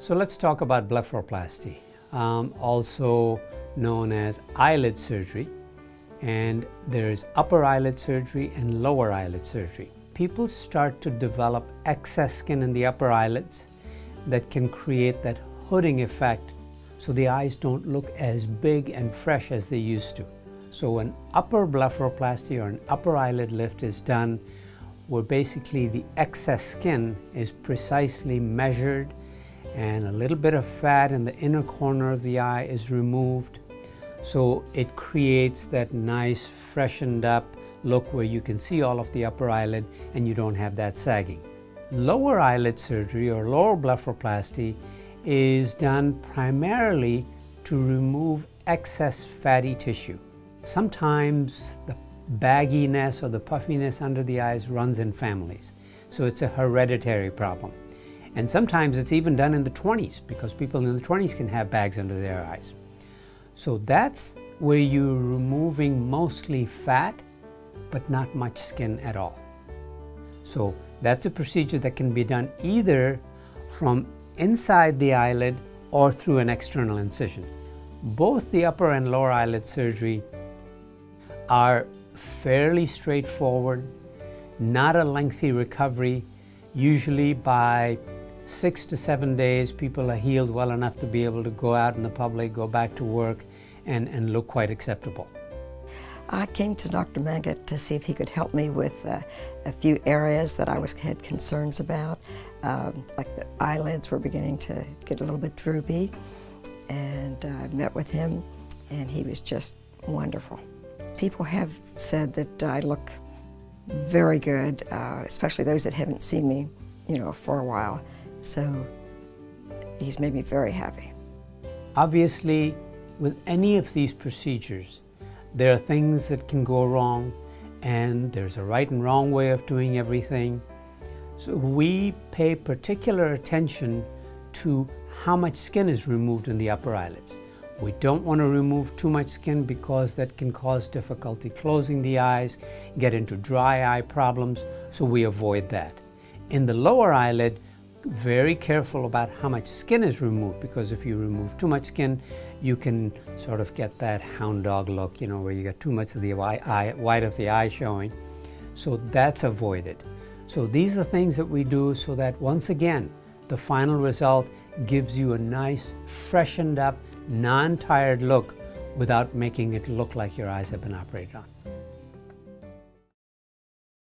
So let's talk about blepharoplasty, also known as eyelid surgery. And there's upper eyelid surgery and lower eyelid surgery. People start to develop excess skin in the upper eyelids that can create that hooding effect, so the eyes don't look as big and fresh as they used to. So an upper blepharoplasty or an upper eyelid lift is done where basically the excess skin is precisely measured and a little bit of fat in the inner corner of the eye is removed. So it creates that nice freshened up look where you can see all of the upper eyelid and you don't have that sagging. Lower eyelid surgery or lower blepharoplasty is done primarily to remove excess fatty tissue. Sometimes the bagginess or the puffiness under the eyes runs in families, so it's a hereditary problem. And sometimes it's even done in the 20s because people in the 20s can have bags under their eyes. So that's where you're removing mostly fat but not much skin at all. So that's a procedure that can be done either from inside the eyelid or through an external incision. Both the upper and lower eyelid surgery are fairly straightforward, not a lengthy recovery. Usually by 6 to 7 days, people are healed well enough to be able to go out in the public, go back to work, and look quite acceptable. I came to Dr. Mangat to see if he could help me with a few areas that I had concerns about. Like the eyelids were beginning to get a little bit droopy, and I met with him, and he was just wonderful. People have said that I look very good, especially those that haven't seen me, for a while. So he's made me very happy. Obviously, with any of these procedures, there are things that can go wrong, and there's a right and wrong way of doing everything. So we pay particular attention to how much skin is removed in the upper eyelids. We don't want to remove too much skin because that can cause difficulty closing the eyes, get into dry eye problems, so we avoid that. In the lower eyelid, very careful about how much skin is removed, because if you remove too much skin, you can sort of get that hound dog look, where you get too much of the white of the eye showing. So that's avoided. So these are things that we do so that once again, the final result gives you a nice, freshened up, non-tired look without making it look like your eyes have been operated on.